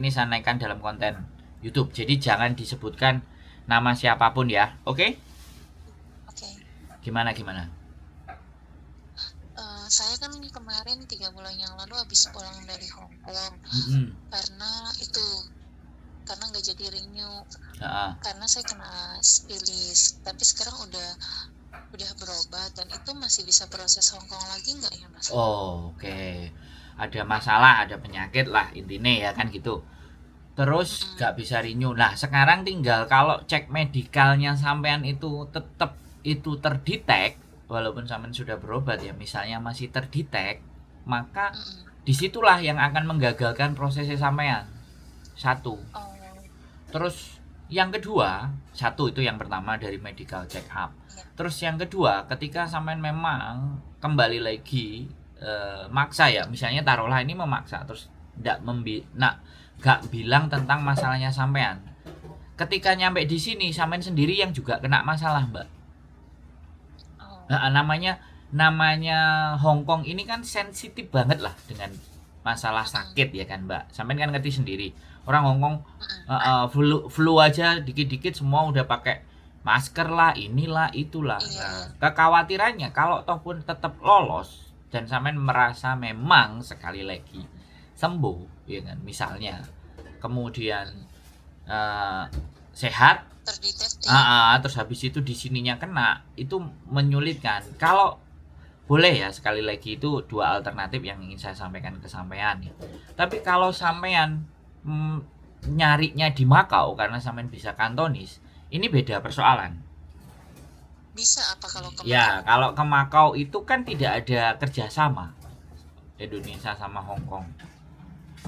ini saya naikkan dalam konten YouTube. Jadi jangan disebutkan nama siapapun ya. Oke? Oke. Gimana gimana? Saya kan kemarin 3 bulan yang lalu habis pulang dari Hong Kong Mm-mm. karena nggak jadi renew Ah, karena saya kena spilis. Tapi sekarang udah berobat dan itu masih bisa proses Hong Kong lagi nggak ya Mas? oh, oke. Ada masalah, ada penyakit lah intinya ya kan gitu. Terus Mm-mm. gak bisa renew. Nah sekarang tinggal kalau cek medikalnya sampean itu tetap itu terdetek, walaupun sampean sudah berobat ya, misalnya masih terdetek, maka Mm-mm. disitulah yang akan menggagalkan prosesnya sampean. Satu. Oh, Terus yang kedua, satu itu yang pertama dari medical check up. iya. Terus yang kedua, ketika sampean memang kembali lagi maksa ya, misalnya taruhlah ini memaksa terus gak bilang tentang masalahnya sampean. Ketika nyampe di sini sampean sendiri yang juga kena masalah, Mbak. Oh, Nah, namanya Hong Kong ini kan sensitif banget lah dengan masalah mm-mm. sakit ya kan Mbak. Sampean kan ngerti sendiri. Orang Hong Kong Mm-mm. flu aja dikit-dikit semua udah pakai masker lah, inilah itulah. Iya, Nah, iya. kekhawatirannya kalau toh pun tetap lolos dan sampean merasa memang sekali lagi sembuh, ya kan misalnya, kemudian Mm-mm. eh, sehat. Terdeteksi. Terus habis itu di sininya kena, itu menyulitkan. Kalau boleh ya sekali lagi itu dua alternatif yang ingin saya sampaikan ke sampean ya. Tapi kalau Mm-mm. sampean nyarinya di Makau karena sampean bisa kantonis, ini beda persoalan. Bisa apa kalau ke Ya, Macau? kalau ke Makau itu kan tidak ada kerjasama Indonesia sama Hong Kong.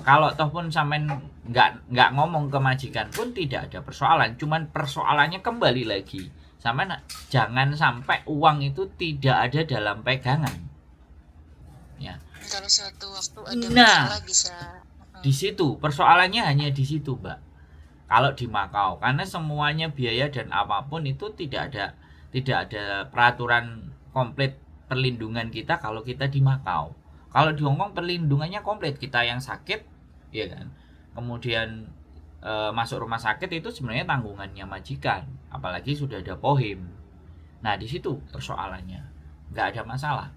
Kalau toh pun sampean nggak ngomong ke majikan pun tidak ada persoalan. Cuman persoalannya kembali lagi, sampean jangan sampai uang itu tidak ada dalam pegangan. Ya. Kalau suatu waktu ada Nah, masalah bisa. di situ persoalannya hanya di situ, Mbak. Kalau di Makau, karena semuanya biaya dan apapun itu tidak ada peraturan komplit perlindungan kita kalau kita di Makau. Kalau di Hongkong perlindungannya komplit, kita yang sakit, ya kan. Kemudian masuk rumah sakit itu sebenarnya tanggungannya majikan, apalagi sudah ada pohim. Nah, di situ persoalannya. Nggak ada masalah.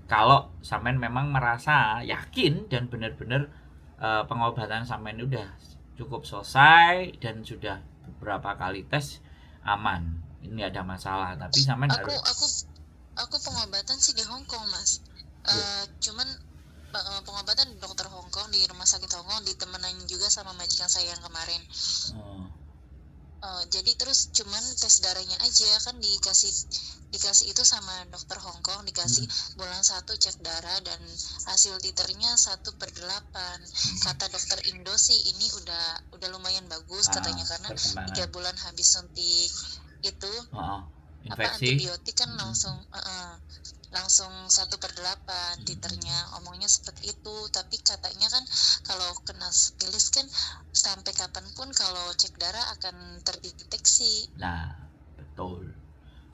Kalau sampean memang merasa yakin dan benar-benar pengobatan sampean udah cukup selesai dan sudah beberapa kali tes aman, ini ada masalah, tapi sampean Aku harus. aku aku pengobatan sih di Hong Kong, Mas. Cuman pengobatan di dokter Hong Kong di rumah sakit Hong Kong ditemenin juga sama majikan saya yang kemarin. Oh, Jadi terus cuman tes darahnya aja kan dikasih itu sama dokter Hong Kong, dikasih mm, bulan 1 cek darah dan hasil titernya 1/8. Kata dokter Indo sih ini udah lumayan bagus katanya karena perkembangan. 3 bulan habis suntik itu Oh, apa infeksi. antibiotik kan Mm, langsung 1/8 titernya, omongnya seperti itu. Tapi katanya kan kalau kena spilis kan sampai kapanpun kalau cek darah akan terdeteksi nah, betul.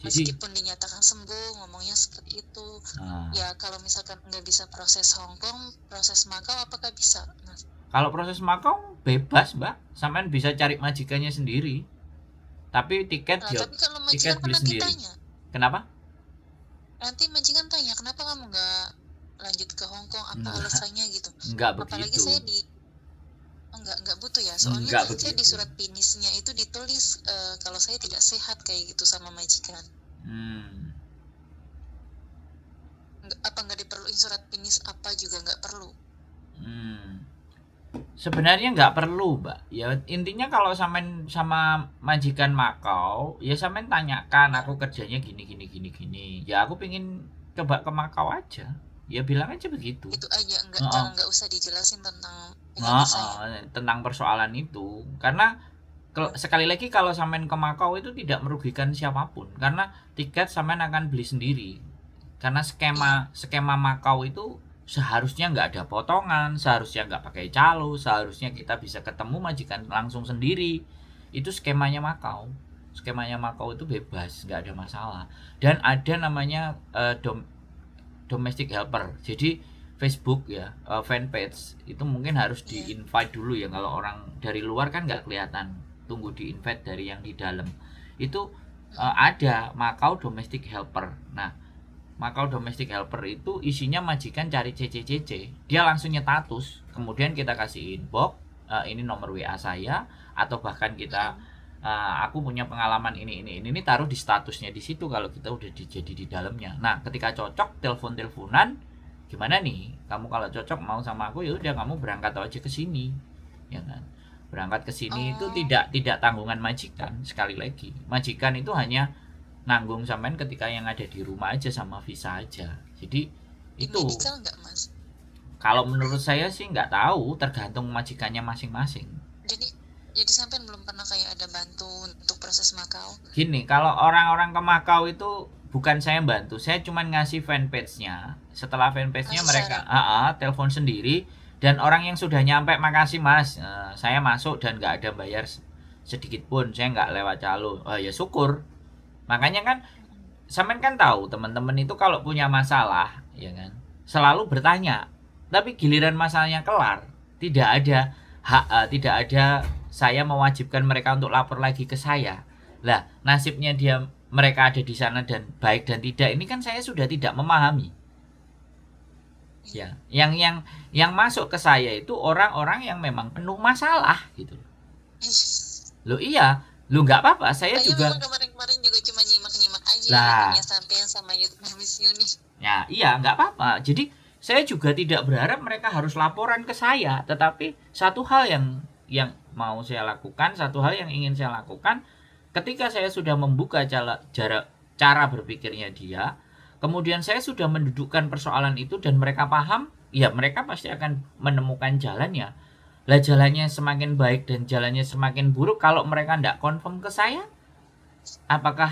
Jadi meskipun dinyatakan sembuh, ngomongnya seperti itu. nah, Ya kalau misalkan nggak bisa proses Hong Kong, proses Makau apakah bisa, Mas? kalau proses Makau bebas, Mbak, sampean bisa cari majikannya sendiri, tapi tiket Nah, dia tapi kalau tiket majikan kan beli nanti sendiri. tanya, Kenapa? nanti majikan tanya kenapa kamu nggak lanjut ke Hong Kong, apa Enggak, alasannya gitu. enggak Apalagi begitu. saya enggak butuh ya, soalnya Enggak saya di begitu. surat finisnya itu ditulis kalau saya tidak sehat kayak gitu sama majikan. Hmm. Nggak diperluin surat finis apa juga nggak perlu. Hmm. Sebenarnya nggak perlu, Mbak. Ya intinya kalau sampean sama majikan Makau, ya sampean tanyakan Ya, aku kerjanya gini gini gini gini. Ya aku pengen coba ke Makau aja. Ya bilang aja begitu. itu aja, Heeh. nggak usah dijelasin tentang penyakit saya. Heeh, tentang persoalan itu. Karena sekali lagi kalau sampean ke Makau itu tidak merugikan siapapun karena tiket sampean akan beli sendiri. Karena skema Iya. skema Makau itu seharusnya nggak ada potongan, seharusnya nggak pakai calo, seharusnya kita bisa ketemu majikan langsung sendiri. Itu skemanya Makau. Skemanya Makau itu bebas, nggak ada masalah. Dan ada namanya domestic helper. Jadi Facebook ya, fanpage itu mungkin harus di Iya. invite dulu ya. Kalau orang dari luar kan nggak kelihatan, tunggu di invite dari yang di dalam itu. Ada Macau Domestic Helper. Nah, Macau Domestic Helper itu isinya majikan cari CC, dia langsung nyetatus, kemudian kita kasih inbox, ini nomor WA saya, atau bahkan kita aku punya pengalaman ini taruh di statusnya di situ kalau kita udah jadi di dalamnya. Nah, ketika cocok teleponan, gimana nih? Kamu kalau cocok mau sama aku, ya udah kamu berangkat aja ke sini. Ya kan? Berangkat ke sini itu Oh, tidak tanggungan majikan. Sekali lagi, majikan itu hanya nanggung sampean ketika yang ada di rumah aja sama visa aja. Jadi di itu medical nggak Mas? kalau menurut saya sih nggak tahu, tergantung majikannya masing-masing. Jadi jadi sampean belum pernah kayak ada bantu untuk proses Macau? Gini, kalau orang-orang ke Makau itu bukan saya bantu, saya cuma ngasih fanpage-nya. Setelah fanpage-nya Ngasih mereka saran. telepon sendiri, dan orang yang sudah nyampe, makasih mas, saya masuk dan nggak ada bayar sedikit pun, saya nggak lewat calo. Ya syukur. Makanya kan sampean kan tahu teman-teman itu kalau punya masalah, ya kan, selalu bertanya. Tapi giliran masalahnya kelar, tidak ada tidak ada saya mewajibkan mereka untuk lapor lagi ke saya. Lah, nasibnya dia mereka ada di sana dan baik dan tidak, ini kan saya sudah tidak memahami. Ya, yang masuk ke saya itu orang-orang yang memang penuh masalah gitu. Lo iya, lo nggak apa-apa, saya Saya juga. memang kemarin-kemarin juga cuma nyimak-nyimak aja Lah, YouTube-nya sampean sama YouTube Miss Yuni. ya, iya, nggak apa-apa. Jadi saya juga tidak berharap mereka harus laporan ke saya, tetapi satu hal yang mau saya lakukan, satu hal yang ingin saya lakukan, ketika saya sudah membuka cara berpikirnya dia, kemudian saya sudah mendudukkan persoalan itu dan mereka paham, ya mereka pasti akan menemukan jalannya. Lah, jalannya semakin baik dan jalannya semakin buruk kalau mereka tidak confirm ke saya, apakah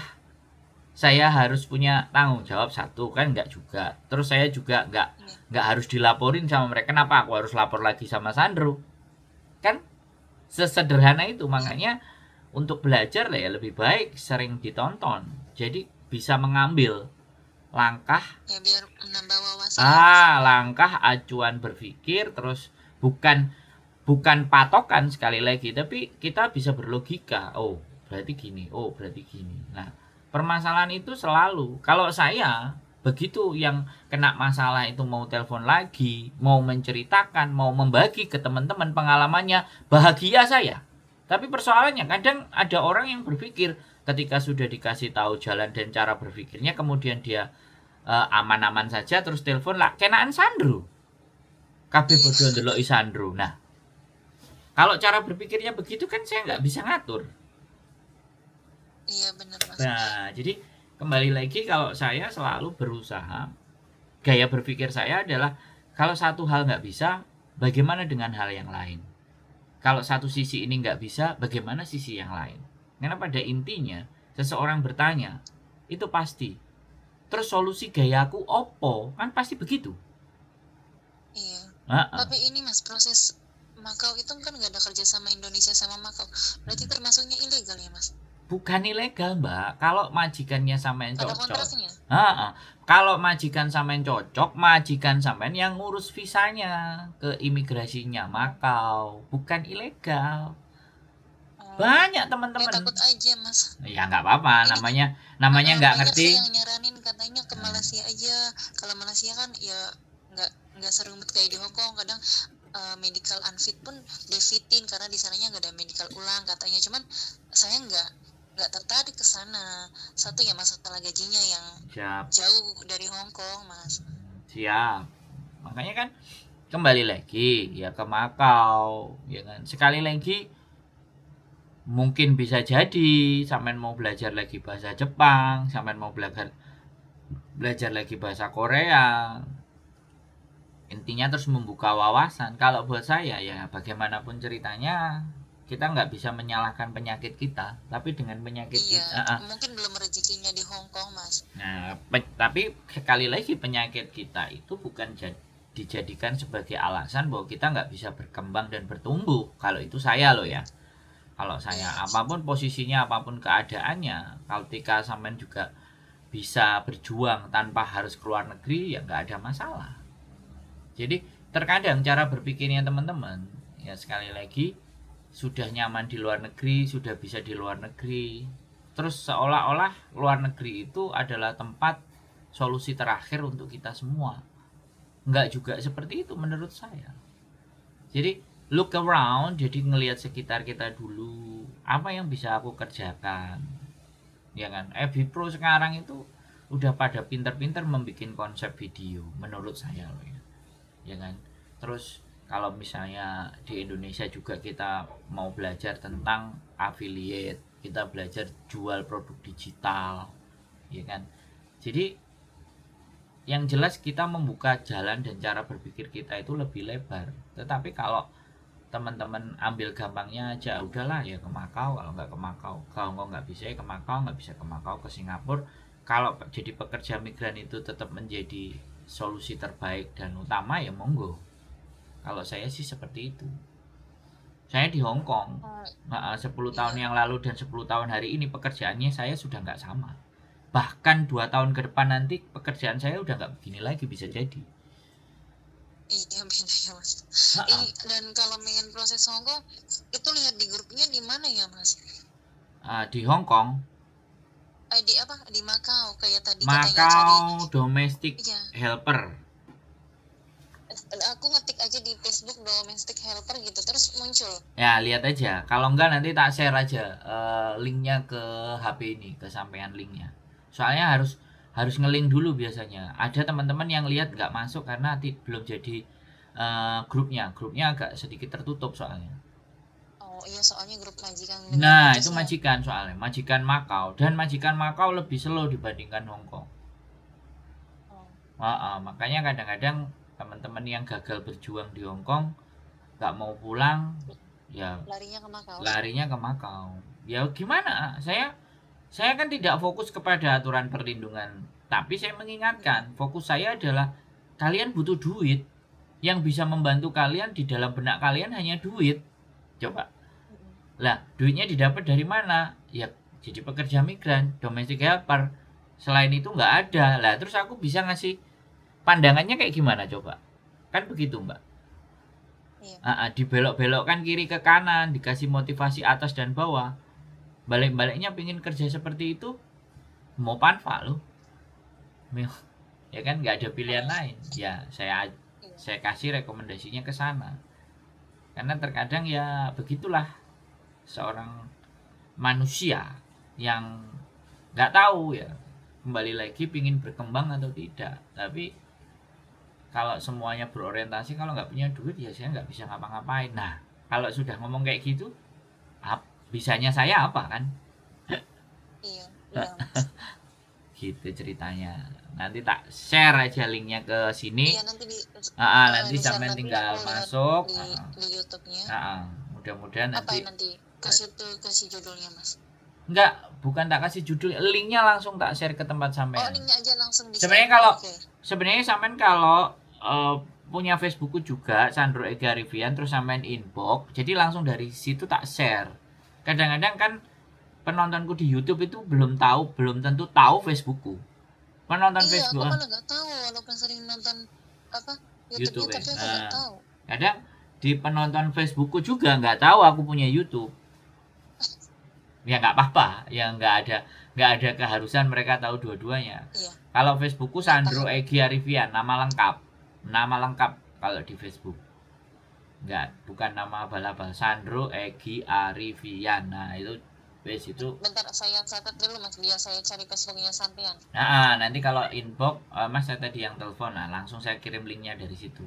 saya harus punya tanggung jawab? Satu kan nggak juga, terus saya juga nggak harus dilaporin sama mereka. Kenapa aku harus lapor lagi sama Sandro? Kan sesederhana itu. Makanya untuk belajar lah ya lebih baik sering ditonton, jadi bisa mengambil langkah Ya biar menambah wawasan ya Mas. langkah acuan berpikir, terus bukan bukan patokan sekali lagi, tapi kita bisa berlogika. Oh, berarti gini. Oh, berarti gini. Nah, permasalahan itu selalu kalau saya begitu yang kena masalah itu mau telepon lagi, mau menceritakan, mau membagi ke teman-teman pengalamannya, bahagia saya. Tapi persoalannya kadang ada orang yang berpikir ketika sudah dikasih tahu jalan dan cara berpikirnya, kemudian dia aman-aman saja terus telepon lah kenaan Sandro. Kabeh bodoh ndelok Sandro. Nah, kalau cara berpikirnya begitu kan saya nggak bisa ngatur. Iya bener Mas. Nah, jadi kembali lagi, kalau saya selalu berusaha, gaya berpikir saya adalah kalau satu hal nggak bisa, bagaimana dengan hal yang lain? Kalau satu sisi ini nggak bisa, bagaimana sisi yang lain? Karena pada intinya, seseorang bertanya, itu pasti. Terus solusi gayaku opo? Kan pasti begitu. Iya. Heeh. Tapi ini Mas, proses Macau itu kan nggak ada kerja sama Indonesia sama Macau. Berarti termasuknya ilegal ya Mas? Bukan ilegal, Mbak. Kalau majikannya sampean Pada cocok. kontraknya? Heeh. Kalau majikan sampean cocok, majikan sampean yang ngurus visanya ke imigrasinya Makau, bukan ilegal. Banyak Saya teman-teman. takut aja Mas. Ya nggak apa-apa, Ini namanya nggak banyak ngerti. sih yang nyaranin katanya ke Malaysia aja. Kalau Malaysia kan ya nggak serumit kayak di Hong Kong. Kadang medical unfit pun difitin karena di sananya nggak ada medical ulang katanya. Cuman saya nggak tertarik ke sana. Satu ya masalah gajinya yang Siap, jauh dari Hong Kong Mas. siap. Makanya kan kembali lagi ya ke Makau, ya kan. Sekali lagi, mungkin bisa jadi sampean mau belajar lagi bahasa Jepang, sampean mau belajar lagi bahasa Korea. Intinya terus membuka wawasan. Kalau buat saya ya bagaimanapun ceritanya, kita nggak bisa menyalahkan penyakit kita, tapi dengan penyakit Iya, kita. mungkin belum rezekinya di Hong Kong Mas. Nah, tapi sekali lagi penyakit kita itu bukan dijadikan sebagai alasan bahwa kita nggak bisa berkembang dan bertumbuh. Kalau itu saya loh ya. Kalau saya, Iya. apapun posisinya, apapun keadaannya, ketika sampean juga bisa berjuang tanpa harus keluar negeri, ya nggak ada masalah. Jadi terkadang cara berpikirnya teman-teman ya sekali lagi sudah nyaman di luar negeri, sudah bisa di luar negeri, terus seolah-olah luar negeri itu adalah tempat solusi terakhir untuk kita semua. Enggak juga seperti itu menurut saya. Jadi look around, jadi ngelihat sekitar kita dulu, apa yang bisa aku kerjakan, ya kan? FB Pro sekarang itu udah pada pinter-pinter membuat konsep video menurut saya loh ya, ya kan? Terus kalau misalnya di Indonesia juga kita mau belajar tentang affiliate, kita belajar jual produk digital, ya kan? Jadi yang jelas kita membuka jalan dan cara berpikir kita itu lebih lebar. Tetapi kalau teman-teman ambil gampangnya aja, udahlah ya ke Makau, kalau nggak ke Makau, kalau nggak bisa ya ke Makau, nggak bisa ke Makau, ke Singapura. Kalau jadi pekerja migran itu tetap menjadi solusi terbaik dan utama ya monggo. Kalau saya sih seperti itu. Saya di Hong Kong 10 tahun yang lalu dan 10 tahun hari ini pekerjaannya saya sudah nggak sama. Bahkan 2 tahun ke depan nanti pekerjaan saya udah nggak begini lagi bisa jadi. Iya beda ya mas. Dan kalau pengen proses Hongkong itu lihat di grupnya di mana ya mas? Di Hong Kong. Di apa? Di Makau kayak tadi Makau katanya cari domestic helper. Aku ngetik aja di Facebook domestic helper gitu terus muncul. Ya lihat aja. Kalau enggak nanti tak share aja linknya ke HP ini, kesampaian linknya. Soalnya harus ngelink dulu biasanya. Ada teman-teman yang lihat nggak masuk karena belum jadi grupnya agak sedikit tertutup soalnya. Oh iya soalnya grup majikan. Nah itu majikan soalnya, majikan Makau, dan majikan Makau lebih slow dibandingkan Hong Kong. Makanya kadang-kadang teman-teman yang gagal berjuang di Hong Kong nggak mau pulang ya larinya ke Makau. Ya gimana, saya kan tidak fokus kepada aturan perlindungan, tapi saya mengingatkan fokus saya adalah kalian butuh duit, yang bisa membantu kalian di dalam benak kalian hanya duit. Coba lah, duitnya didapat dari mana? Ya jadi pekerja migran, domestic helper. Selain itu nggak ada lah. Terus aku bisa ngasih pandangannya kayak gimana coba? Kan begitu mbak. Iya. Dibelok-belokkan kiri ke kanan, dikasih motivasi atas dan bawah. Balik-baliknya pengen kerja seperti itu, mau panfa loh. Ya kan nggak ada pilihan lain. Ya saya kasih rekomendasinya ke sana. Karena terkadang ya begitulah seorang manusia yang nggak tahu ya, kembali lagi pingin berkembang atau tidak. Tapi kalau semuanya berorientasi kalau nggak punya duit ya saya nggak bisa ngapa-ngapain. Nah kalau sudah ngomong kayak gitu, bisanya saya apa kan? Iya. Gitu ceritanya. Nanti tak share aja linknya ke sini. Iya, nanti sampai tinggal masuk di YouTube-nya. Mudah-mudahan nanti. Apa nanti kasih judulnya mas? Enggak, bukan tak kasih judul, linknya langsung tak share ke tempat sampean. Oh, linknya aja langsung di. Sebenarnya sampean kalau punya Facebookku juga Sandro Ega Rivian terus sampean inbox, jadi langsung dari situ tak share. Kadang-kadang kan penontonku di YouTube itu belum tentu tahu Facebookku. Penonton Facebook. Aku malah nggak tahu walaupun sering nonton YouTube tapi aku nggak tahu. Kadang di penonton Facebookku juga nggak tahu aku punya YouTube. Ya nggak apa-apa, ya nggak ada keharusan mereka tahu dua-duanya. Iya. Kalau Facebookku Sandro Egi Arifian, nama lengkap kalau di Facebook. Bukan nama abal-abal, Sandro Egi Arifian. Nah itu base itu. Bentar saya catat dulu mas, biar saya cari Facebooknya sampean. Nah nanti kalau inbox mas saya tadi yang telepon, nah langsung saya kirim linknya dari situ.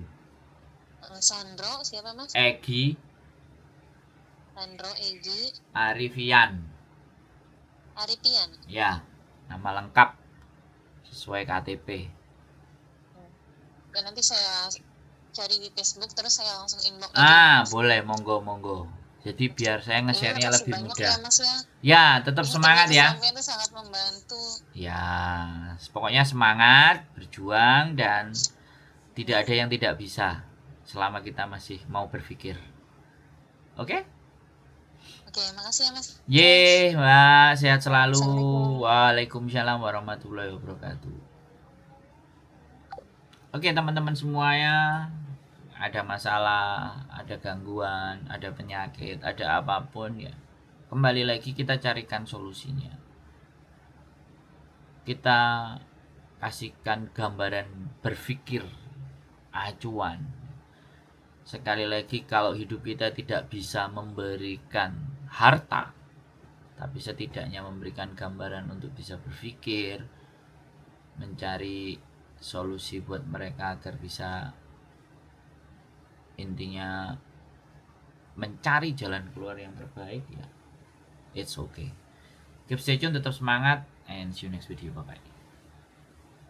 Sandro siapa mas? Egi Arifian. Ya, nama lengkap sesuai KTP. Ya nanti saya cari di Facebook terus saya langsung inbox. Boleh, monggo. Jadi biar saya nge-share-nya lebih mudah. Ya, tetap semangat ya. Itu sangat membantu. Ya, pokoknya semangat, berjuang dan tidak ada yang tidak bisa selama kita masih mau berpikir. Oke? Oke, makasih ya mas. Mbak, sehat selalu. Waalaikumsalam warahmatullahi wabarakatuh. Oke teman-teman semuanya, ada masalah, ada gangguan, ada penyakit, ada apapun ya, kembali lagi kita carikan solusinya. Kita kasihkan gambaran berpikir, acuan. Sekali lagi, kalau hidup kita tidak bisa memberikan harta, tapi setidaknya memberikan gambaran untuk bisa berpikir, mencari solusi buat mereka agar bisa, intinya mencari jalan keluar yang terbaik, ya it's okay. Keep stay tune, tetap semangat, and see you next video. Bye bye.